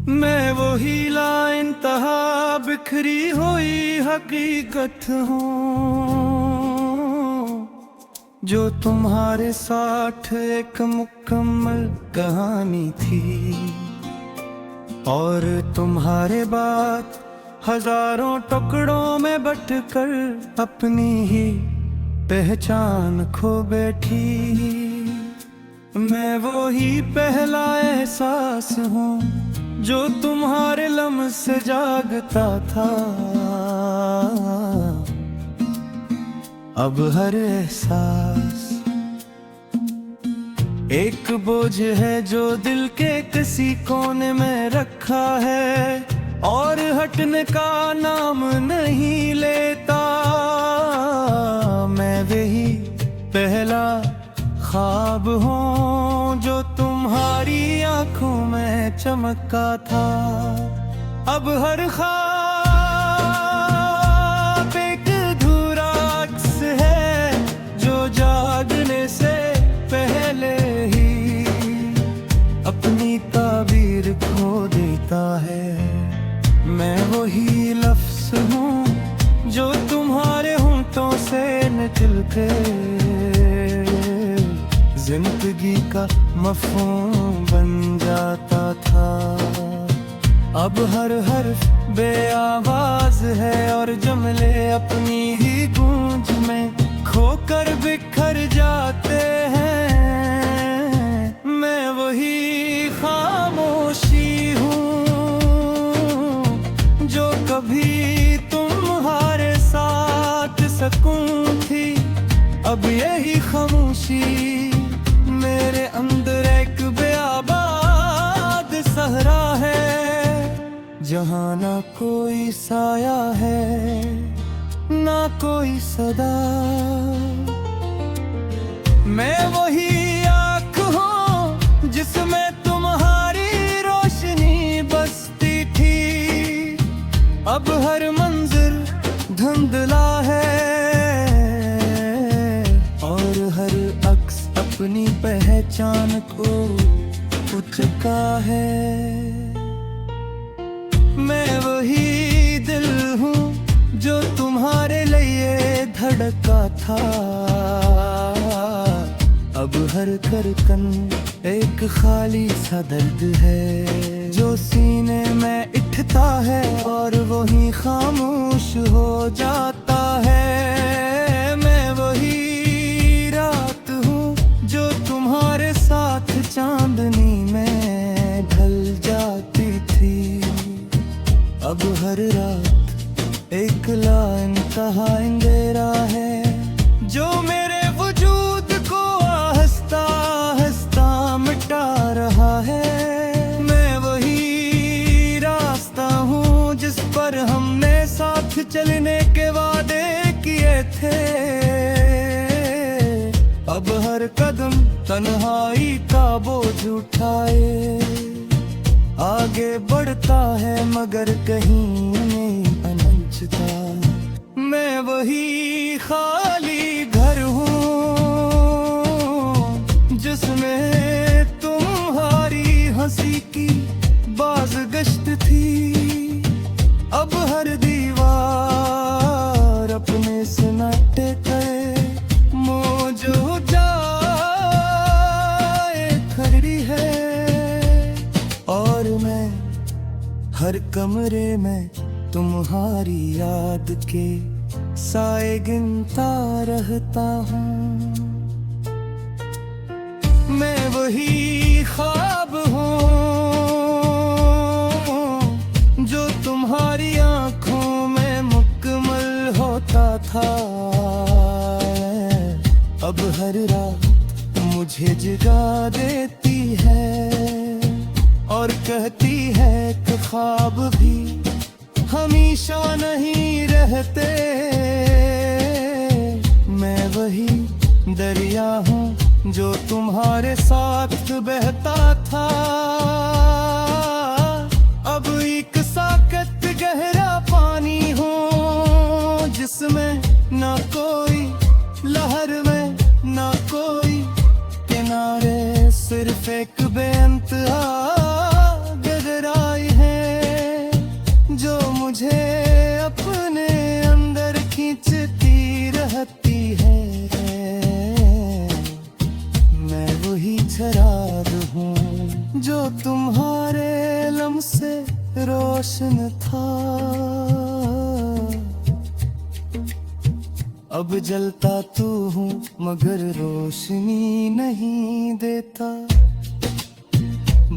मैं वही लाइंतहा बिखरी हुई हकीकत हूँ जो तुम्हारे साथ एक मुकम्मल कहानी थी, और तुम्हारे बाद हजारों टुकड़ों में बंटकर अपनी ही पहचान खो बैठी। मैं वही पहला एहसास हूँ जो तुम्हारे लम्ह से जागता था। अब हर एहसास एक बोझ है जो दिल के किसी कोने में रखा है, और हटने का नाम नहीं लेता। मैं वही पहला ख्वाब हूँ जो तुम्हारी आंखों में चमका था। अब हर ख्वाब एक अधूरा अक्स है जो जागने से पहले ही अपनी ताबीर खो देता है। मैं वही लफ्ज़ हूँ जो तुम्हारे होंठों से निकल के जिंदगी का मफ़हूम बन जाता था। अब हर हर्फ बेआवाज़ है और जुमले अपनी ही गूंज में खोकर बिखर जाते हैं। मैं वही खामोशी हूँ जो कभी तुम्हारे साथ सकून थी। अब यही खामोशी मेरे अंदर एक बेआबाद सहरा है, जहाँ ना कोई साया है ना कोई सदा। मैं वही आँख हूँ जिसमें तुम्हारी रोशनी बसती थी। अब हर मंजिल धुंधला है और हर अक्स अपनी पहचान को उचका है। मैं वही दिल हूँ जो तुम्हारे लिए धड़का था। अब हर धड़कन एक खाली सा दर्द है जो सीने में उठता है और वही खामोश हो जाता है। मैं वही रात हूँ जो तुम्हारे साथ चांदनी में ढल जाती थी। अब हर रात एक लाइंतहा अंधेरा है जो मेरे वजूद को आहिस्ता आहिस्ता मिटा रहा है। मैं वही रास्ता हूँ जिस पर हमने साथ चलने के वादे किए थे। अब हर कदम तन्हाई का बोझ उठाए आगे बढ़ता है मगर कहीं नहीं पहुंचता। मैं वही खाली घर हूँ जिसमें तुम्हारी हंसी की बाज़गश्त थी। अब हर दीवार अपने सन्नाटे के मौजूद जाए खड़ी है, और मैं हर कमरे में तुम्हारी याद के साए गिनता रहता हूँ। मैं वही ख्वाब हूँ जो तुम्हारी आँखों में मुकम्मल होता था। अब हर रात मुझे जगा देती है और कहती है कि ख्वाब भी हमेशा नहीं रहते। मैं वही दरिया हूँ जो तुम्हारे साथ बहता था। अब एक साकत गहरा पानी हूँ जिसमें ना कोई लहर में ना कोई किनारे, सिर्फ एक बेअंतहा गहराई है। तुम्हारे लम से रोशन था, अब जलता तो हूँ मगर रोशनी नहीं देता।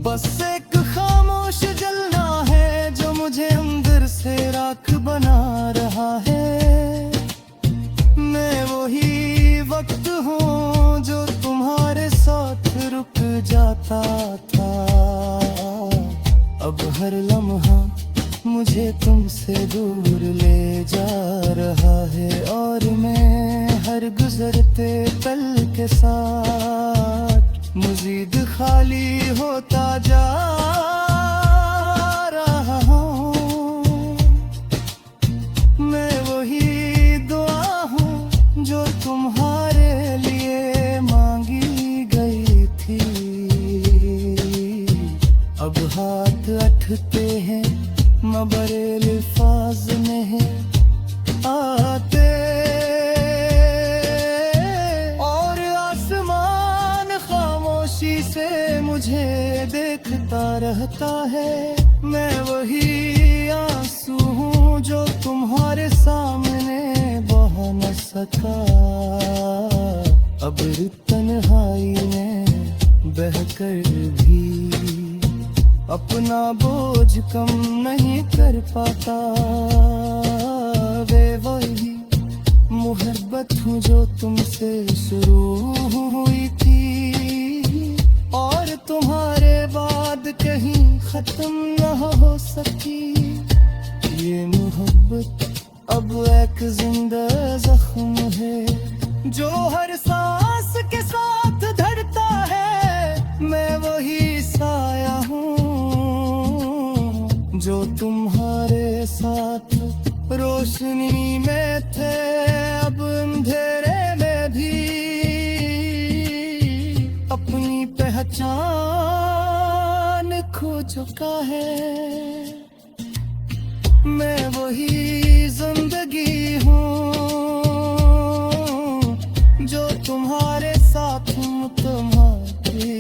बस एक खामोश जलना है जो मुझे अंदर से राख बना रहा है। मैं वही वक्त हूँ जो तुम्हारे साथ रुक जाता था, अब हर लम्हा मुझे तुमसे दूर ले जा रहा है, और मैं हर गुजरते पल के साथ मजीद खाली होता जा रहा हूँ। मैं वही दुआ हूँ जो तुम्हारे लिए मांगी गई थी, अब हाथ अटते हैं मगर अल्फाज नहीं आते, और आसमान खामोशी से मुझे देखता रहता है। मैं वही आंसू हूँ जो तुम्हारे सामने बहा न सका, अब तन्हाई में बहकर भी अपना बोझ कम नहीं कर पाता। वे वही मोहब्बत हूँ जो तुमसे शुरू हुई थी, और तुम्हारे बाद कहीं खत्म न हो सकी। ये मोहब्बत अब एक जिंदा जख्म है जो हर सांस के साथ धड़ता है। मैं वही साया हूँ जो तुम्हारे साथ रोशनी में थे, अब अंधेरे में भी अपनी पहचान खो चुका है। मैं वही जिंदगी हूँ जो तुम्हारे साथ हूँ, तुम्हारी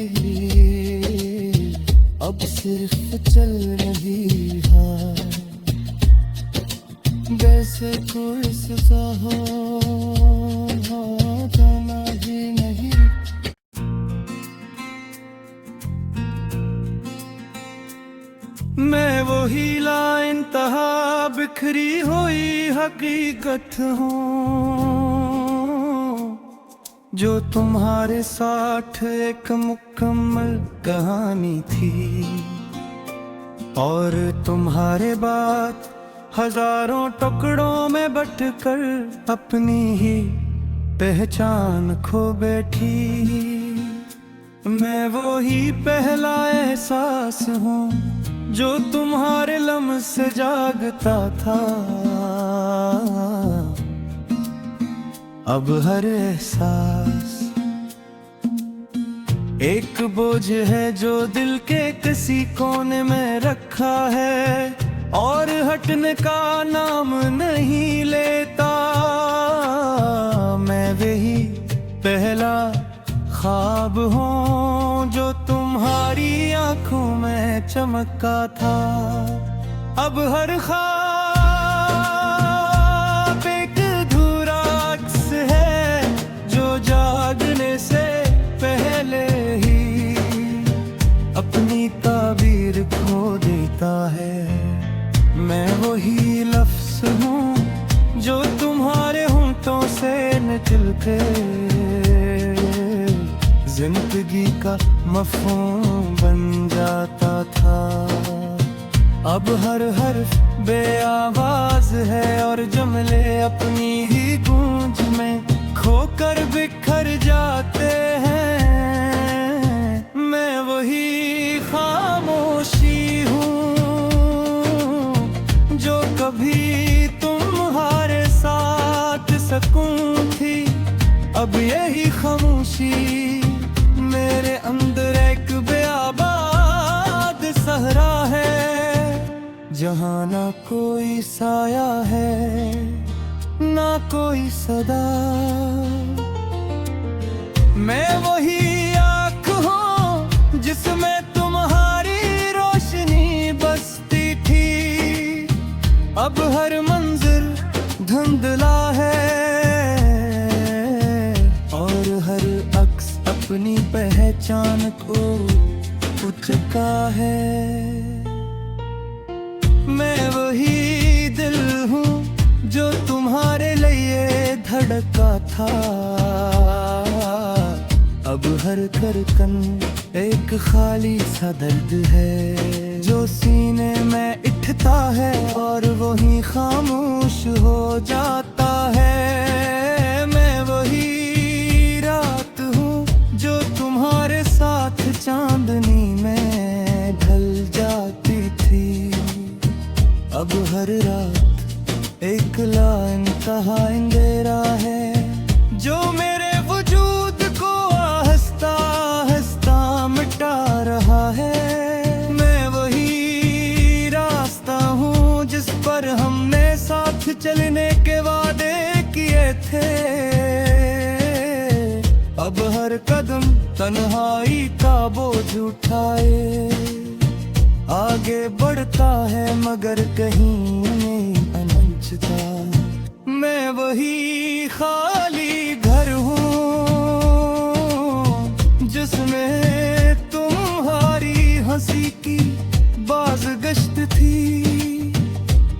अब सिर्फ चल रही है, जैसे कोई सजा हो जाना ही नहीं। मैं वही लाइंतहा बिखरी हुई हकीकत हूँ जो तुम्हारे साथ एक मुकम्मल कहानी थी, और तुम्हारे बाद हजारों टुकड़ों में बंटकर अपनी ही पहचान खो बैठी। मैं वही पहला एहसास हूँ जो तुम्हारे लम्ह से जागता था, अब हर एहसास एक बोझ है जो दिल के किसी कोने में रखा है, और हटने का नाम नहीं लेता। मैं वही पहला ख्वाब हूँ जो तुम्हारी आंखों में चमका था, अब हर ख्वाब एक अधूरा अक्स है जो जागने से पहले ही अपनी ताबीर खो देता है। मैं वही लफ्ज़ हूँ जो तुम्हारे होंठों से निकल के जिंदगी का मफ़हूम बन जाता था, अब हर हर्फ बेआवाज़ है और जुमले अपनी ही गूंज में खोकर बिखर जाते हैं। मैं वही खामोशी हूँ जो कभी तुम्हारे साथ सकून थी, अब यही खामोशी मेरे अंदर एक बेआबाद सहरा है, जहाँ ना कोई साया है ना कोई सदा। मैं वही आँख हूँ जिसमें तुम्हारी अपनी पहचान को उचका है। मैं वही दिल हूँ जो तुम्हारे लिए धड़का था। अब हर धड़कन एक खाली सा दर्द है जो सीने में उठता है और वही खामोश हो जाता है। मैं वही रात हूँ जो तुम्हारे साथ चांदनी में ढल जाती थी। अब हर रात एक लाइंतहा अंधेरा है जो मेरे वजूद को आहिस्ता आहिस्ता मिटा रहा है। मैं वही रास्ता हूँ जिस पर हमने साथ चलने के वादे किए थे। अब हर कदम तन्हाई का बोझ उठाए आगे बढ़ता है मगर कहीं नहीं पहुंचता। मैं वही खाली घर हूँ जिसमें तुम्हारी हंसी की बाज़गश्त थी।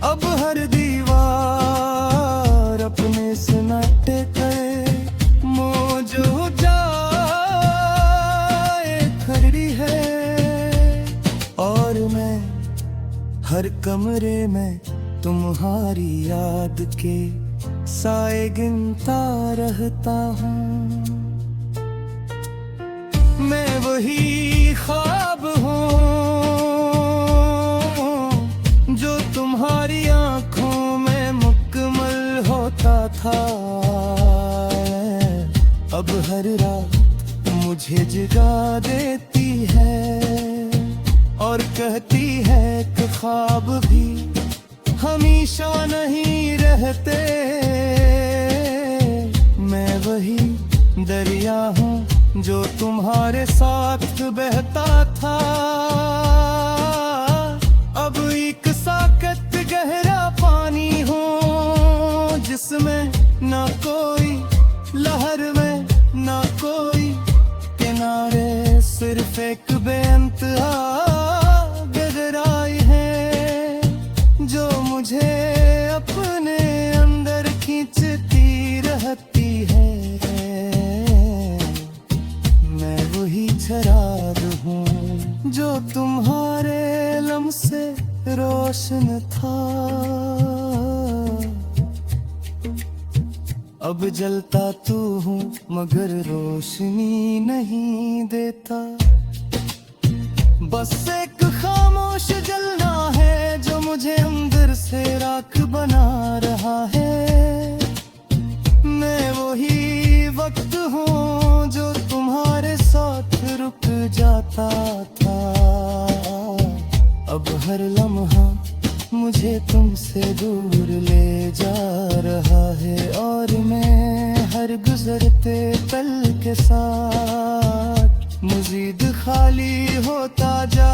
अब हर दीवार अपने सन्नाटे के मौजूद जाए खड़ी है और मैं हर कमरे में तुम्हारी याद के साए गिनता रहता हूँ। मैं वही ख्वाब हूँ जो तुम्हारी आँखों में मुकम्मल होता था। अब हर रात मुझे जगा देती है और कहती है कि ख्वाब भी हमेशा नहीं रहते। मैं वही दरिया हूँ जो तुम्हारे साथ बहता था। अब एक साकत गहरा पानी हो जिसमें ना कोई लहर में ना कोई किनारे, सिर्फ एक बेअंतहा गहराई है जो मुझे अपने अंदर खींचती रहती है। मैं वही चराग हूँ जो तुम्हारे लम्ह से रोशन था। अब जलता तू हूँ मगर रोशनी नहीं देता। बस एक खामोश जलना है जो मुझे अंदर से राख बना रहा है। मैं वही वक्त हूँ जो तुम्हारे साथ रुक जाता था। अब हर लम्हा मुझे तुमसे दूर ले जा रहा है और मैं हर गुजरते पल के साथ मजीद खाली होता जा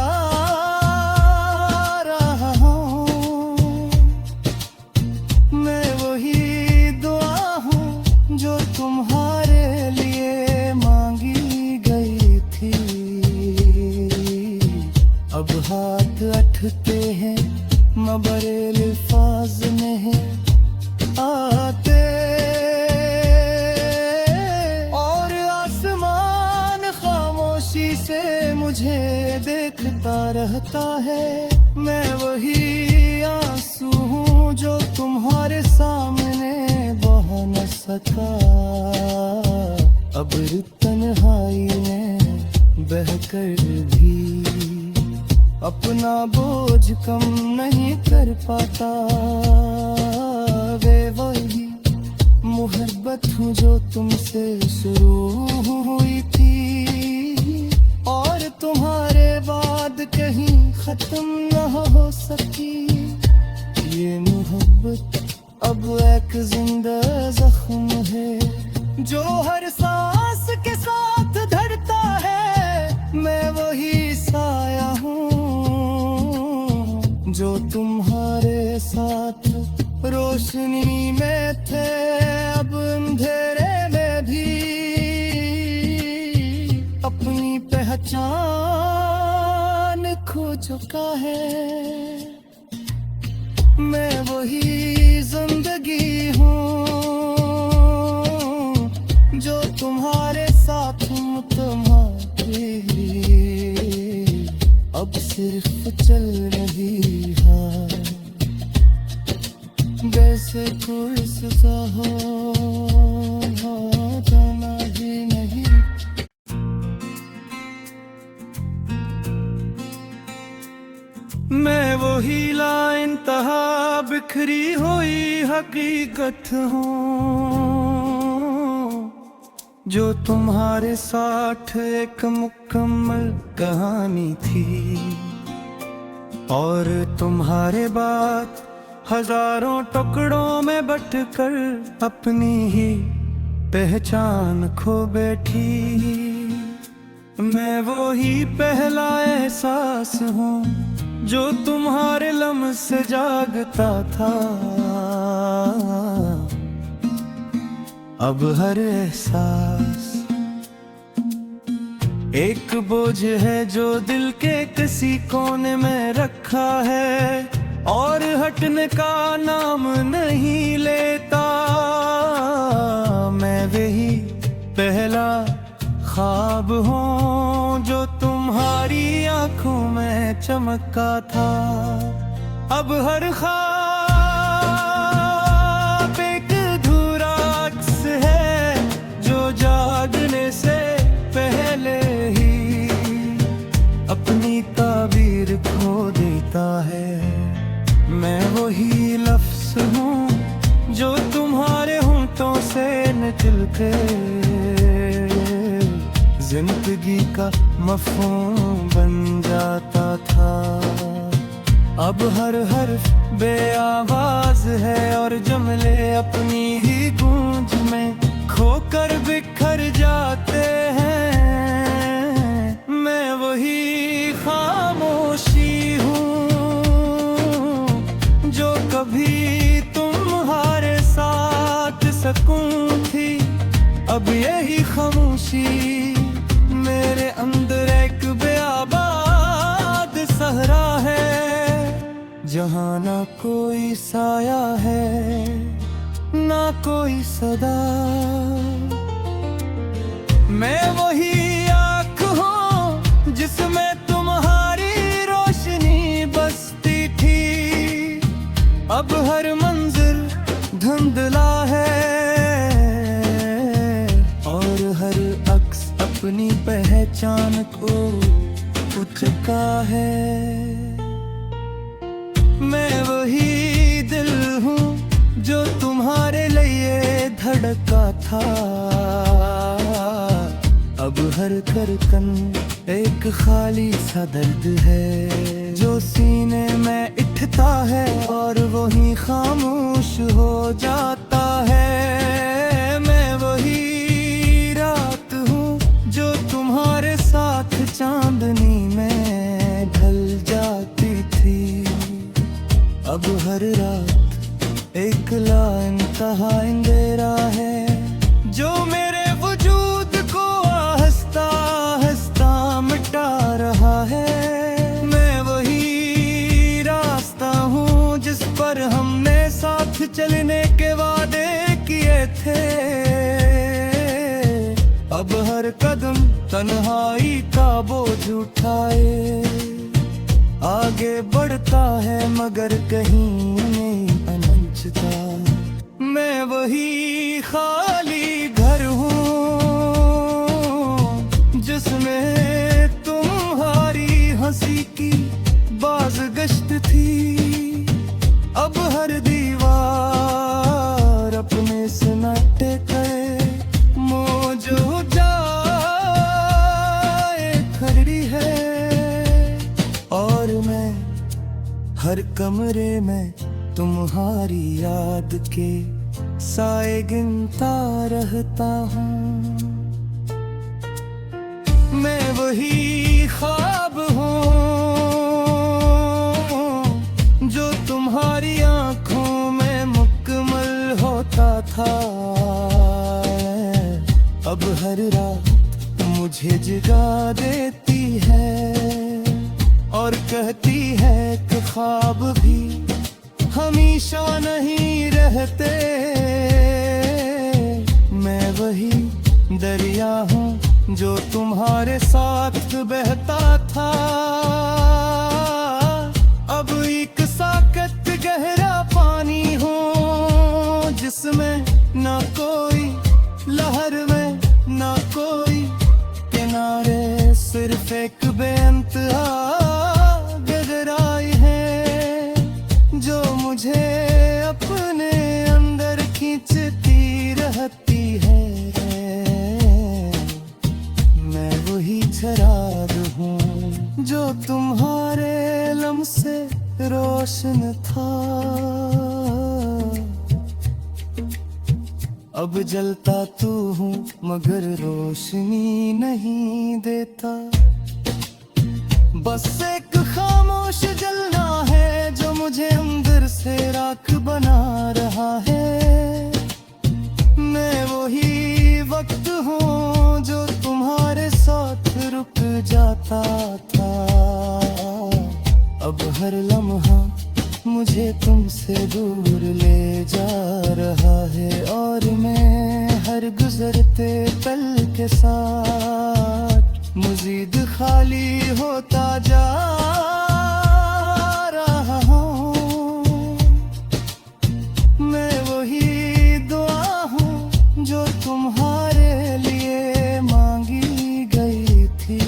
रहा हूँ। मैं वही दुआ हूँ जो तुम्हारे लिए मांगी गई थी। अब हाथ अटते हैं मगर अल्फाज नहीं आते और आसमान खामोशी से मुझे देखता रहता है। मैं वही आंसू हूँ जो तुम्हारे सामने बह न सका। अब तन्हाई में बहकर भी अपना बोझ कम नहीं कर पाता। वे वही मोहब्बत हूँ जो तुमसे शुरू हुई थी और तुम्हारे बाद कहीं खत्म न हो सकी। ये मोहब्बत अब एक जिंदा जख्म है जो हर सांस के साथ धड़ता है। मैं वही साया हूँ जो तुम्हारे साथ रोशनी में थे। अब अंधेरे में भी अपनी पहचान खो चुका है। मैं वही जिंदगी हूँ जो तुम्हारे साथ तुम्हारे अब सिर्फ चल रही है, जैसे कोई सजा हो जाना ही नहीं। मैं वही लाइंतहा बिखरी हुई हकीकत हूँ जो तुम्हारे साथ एक मुकम्मल कहानी थी, और तुम्हारे बाद हजारों टुकड़ों में बंटकर अपनी ही पहचान खो बैठी। मैं वो ही पहला एहसास हूँ जो तुम्हारे लम्स से जागता था। अब हर एहसास एक बोझ है जो दिल के किसी कोने में रखा है, और हटने का नाम नहीं लेता। मैं वही पहला ख्वाब हूँ जो तुम्हारी आंखों में चमका था। अब हर ख्वाब एक अधूरा अक्स है जो जागने से पहले ही अपनी ताबीर खो देता है। मैं वही लफ्ज़ हूँ जो तुम्हारे होंठों से निकल के जिंदगी का मफ़हूम बन जाता था। अब हर हर्फ बेआवाज़ है और जुमले अपनी ही गूंज में खोकर बिखर जाते हैं। मैं वही खामोशी हूँ जो कभी तुम्हारे साथ सकून थी। अब यही खामोशी मेरे अंदर एक बेआबाद सहरा है, जहाँ ना कोई साया है ना कोई सदा। मैं वही आँख हूँ जिसमें तुम्हारी रोशनी बसती थी। अब हर मंजिल धुंधला है और हर अक्स अपनी पहचान को चुका है। मैं वही दिल हूँ जो तुम्हारे लिए धड़का था। अब हर धड़कन एक खाली सा दर्द है जो सीने में उठता है और वही खामोश हो जाता है। मैं वही रात हूँ जो तुम्हारे साथ चांदनी में ढल जाती थी। अब हर रात एक लाइंतहा अंधेरा है जो मेरे वजूद को आहिस्ता आहिस्ता मिटा रहा है। मैं वही रास्ता हूँ जिस पर हमने साथ चलने के वादे किए थे। अब हर कदम तन्हाई का बोझ उठाए आगे बढ़ता है मगर कहीं नहीं पहुंचता। मैं वही खाली घर हूँ जिसमें तुम्हारी हंसी की बाज़गश्त थी। अब हर दीवार अपने सन्नाटे गए मौजू जाए खड़ी है, और मैं हर कमरे में तुम्हारी याद के साए गिनता रहता हूँ। मैं वही ख्वाब हूँ जो तुम्हारी आंखों में मुकम्मल होता था। अब हर रात मुझ मुझे जगा देती है और कहती है कि ख्वाब भी हमेशा नहीं रहते। मैं वही दरिया हूँ जो तुम्हारे साथ बहता था, अब एक साकत गहरा पानी हूँ जिसमें ना कोई लहर में ना कोई किनारे, सिर्फ एक बेअंतहा गहराई है जो मुझे अपने अंदर खींचती रहती है। मैं वही चराग हूँ जो तुम्हारे लम से रोशन था, अब जलता तू हूँ मगर रोशनी नहीं देता। बस एक खामोश जलना है जो मुझे अंदर से राख बना रहा है। मैं वही वक्त हूँ जो तुम्हारे साथ रुक जाता था, अब हर लम्हा मुझे तुमसे दूर ले जा रहा है और मैं हर गुजरते पल के साथ मज़ीद खाली होता जा रहा हूँ। मैं वही दुआ हूँ जो तुम्हारे लिए मांगी गई थी,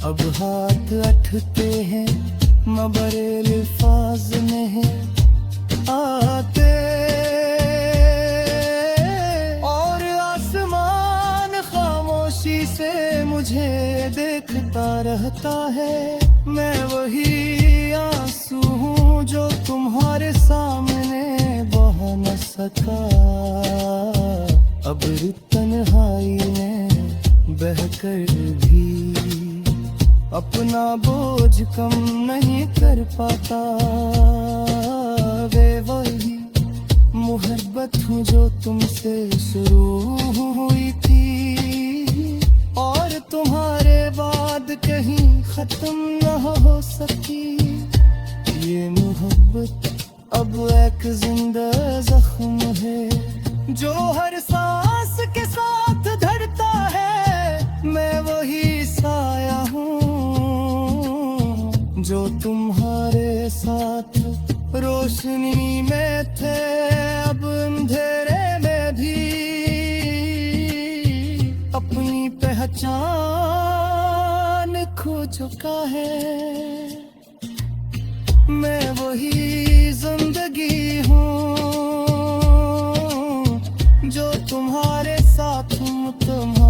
अब हाथ अटते हैं मबरे अल्फाज नहीं आते और आसमान खामोशी से मुझे देखता रहता है। मैं वही आंसू हूँ जो तुम्हारे सामने बहा न सका, अब तन्हाई में बहकर भी अपना बोझ कम नहीं कर पाता। वे वही मोहब्बत हूँ जो तुमसे शुरू हुई थी और तुम्हारे बाद कहीं खत्म न हो सकी। ये मोहब्बत अब एक जिंदा जख्म है जो हर सांस के साथ धड़ता है। मैं वही साया हूँ जो तुम्हारे साथ रोशनी में थे, अब अंधेरे में भी अपनी पहचान खो चुका है। मैं वही जिंदगी हूँ जो तुम्हारे साथ हूँ, तुम्हारे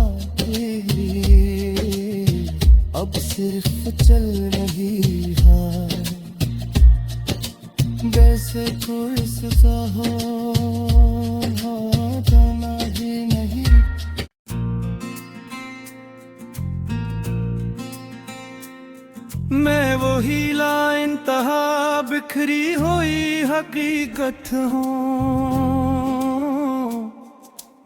अब सिर्फ चल रही है वैसे कोई सजा हो जाना ही नहीं। मैं वही लाइंतहा बिखरी हुई हकीकत हूँ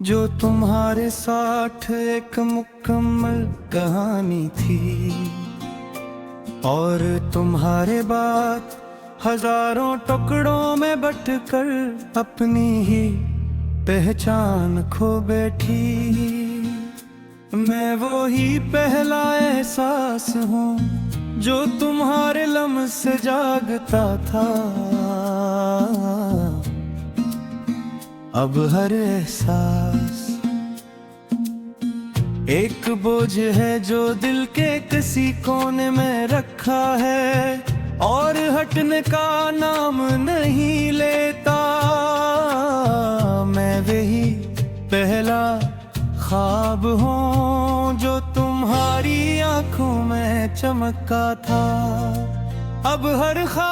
जो तुम्हारे साथ एक मुकम्मल कहानी थी और तुम्हारे बाद हजारों टुकड़ों में बंटकर अपनी ही पहचान खो बैठी। मैं वही पहला एहसास हूँ जो तुम्हारे लम्स से जागता था, अब हर एहसास एक बोझ है जो दिल के किसी कोने में रखा है और हटने का नाम नहीं लेता। मैं वही पहला ख्वाब हूँ जो तुम्हारी आंखों में चमका था, अब हर ख्वाब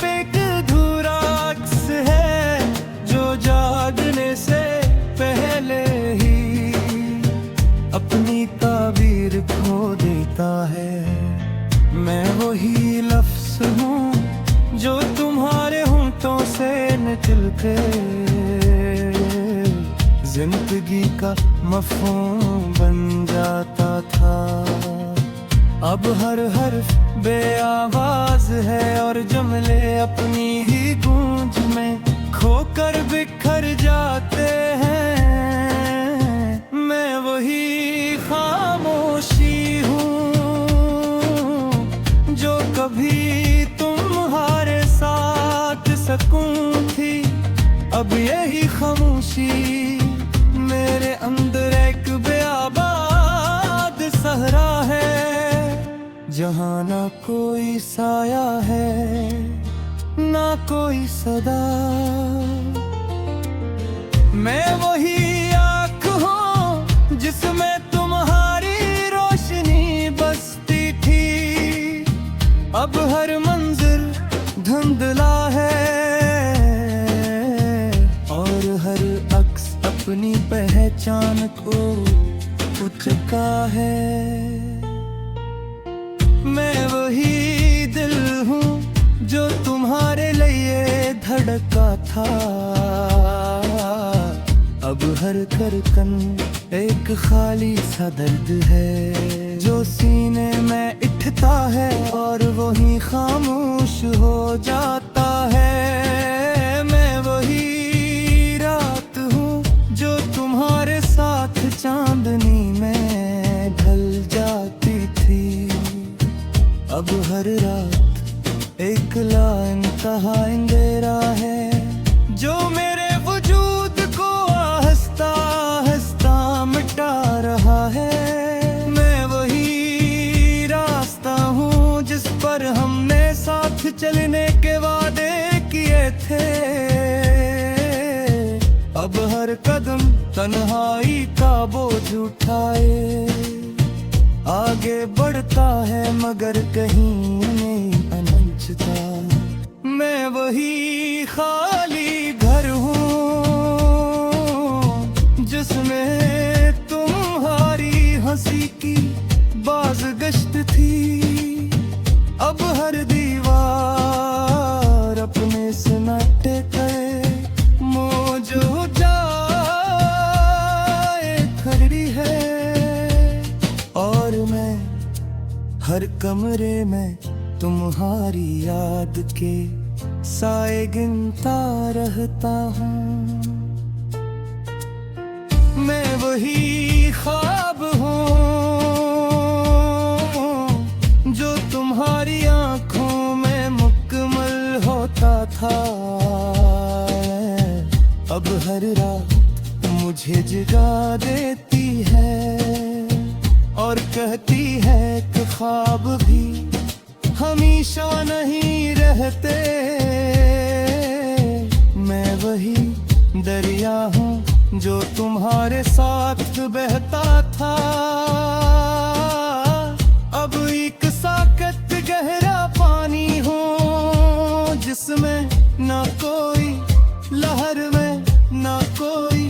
एक अधूरा अक्स है जो जागने से पहले ही अपनी ताबीर खो देता है। मैं वही लफ्ज़ हूँ जो तुम्हारे होंठों से निकल के जिंदगी का मफ़हूम बन जाता था। अब हर हर्फ बेआवाज है और जुमले अपनी ही गूंज में खोकर बिखर जाते हैं। मैं वही खामोशी हूँ जो कभी तुम्हारे साथ सकून थी। अब यही खामोशी मेरे अंदर एक बेआबाद सहरा है, जहाँ ना कोई साया है ना कोई सदा। मैं वही आँख हूँ जिसमें तुम्हारी रोशनी बसती थी। अब हर मंजिल धुंधला है और हर अक्स अपनी पहचान को चुका है। मैं वही दिल हूँ जो तुम्हारे लिए धड़का था। अब हर धड़कन एक खाली सा दर्द है जो सीने में उठता है और वही खामोश हो जाता है। मैं वही रात हूँ जो तुम्हारे साथ चांदनी में ढल जाती थी। अब हर रात एक लाइंतहा अंधेरा है जो मेरे वजूद को आहिस्ता आहिस्ता मिटा रहा है। मैं वही रास्ता हूँ जिस पर हमने साथ चलने के वादे किए थे। अब हर कदम तन्हाई का बोझ उठाए आगे बढ़ता है मगर कहीं नहीं पहुंचता। मैं वही खाली घर हूँ जिसमें तुम्हारी हंसी की बाज़गश्त थी। अब हर दीवार अपने सन्नाटे गए मौजो जाए खड़ी है और मैं हर कमरे में तुम्हारी याद के साए गिनता रहता हूँ। मैं वही ख्वाब हूँ जो तुम्हारी आँखों में मुकम्मल होता था। अब हर रात मुझे जगा देती है और कहती है कि ख्वाब भी हमेशा नहीं रहते। मैं वही दरिया हूँ जो तुम्हारे साथ बहता था। अब एक साकत गहरा पानी हूँ जिसमें ना कोई लहर में ना कोई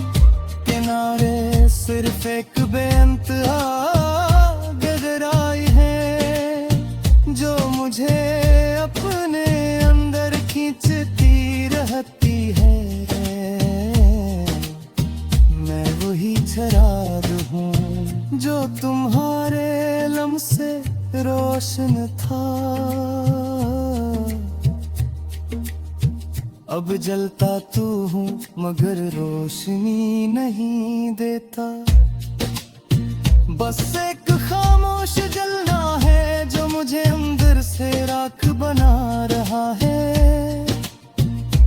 किनारे, सिर्फ एक बेअंतहा गहराई है जो मुझे अपने अंदर खींचती रहती है। मैं वही चराग हूँ जो तुम्हारे लम्ह से रोशन था। अब जलता तू हूँ मगर रोशनी नहीं देता। बस एक खामोश जलना है जो मुझे अंदर से राख बना रहा है।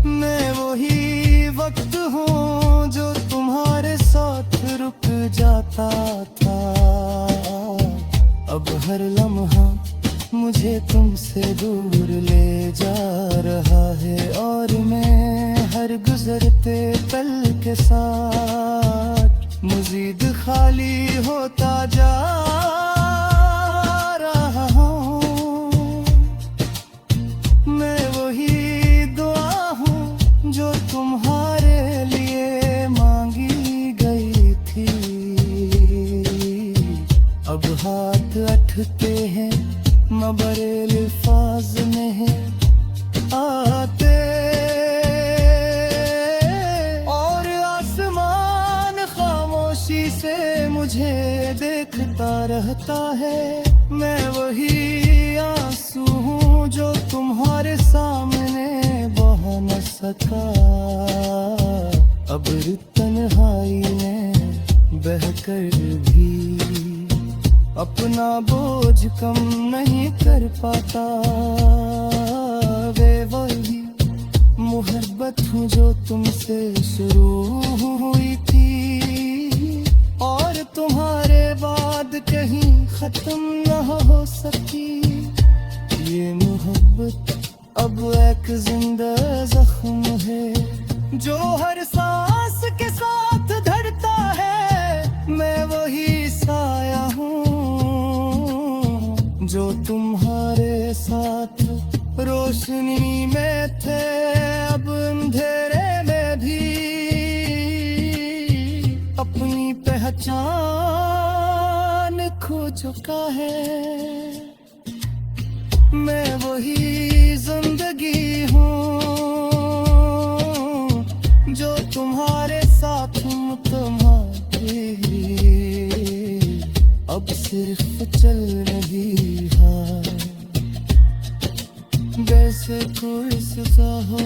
मैं वही वक्त हूँ जो तुम्हारे साथ रुक जाता था। अब हर लम्हा मुझे तुमसे दूर ले जा रहा है और मैं हर गुजरते पल के साथ मजीद खाली होता जा रहा हूँ। मैं वही दुआ हूँ जो तुम्हारे लिए मांगी गई थी। अब हाथ अटते हैं मगर अल्फाज नहीं आते और आसमान से मुझे देखता रहता है। मैं वही आंसू हूँ जो तुम्हारे सामने बहा न सका। अब तन्हाई में बहकर भी अपना बोझ कम नहीं कर पाता। वे वही मोहब्बत हूँ जो तुमसे शुरू हुई थी और तुम्हारे बाद कहीं खत्म न हो सकी। ये मोहब्बत अब एक जिंदा जख्म है जो हर सांस के साथ धड़ता है। मैं वही साया हूँ जो तुम्हारे साथ रोशनी में थे, अब अंधेरे में भी अपनी पहचान खो चुका है। मैं वही जिंदगी हूँ जो तुम्हारे साथ हूँ, तुम्हारे अब सिर्फ चल रही है। वैसे कोई सजा हो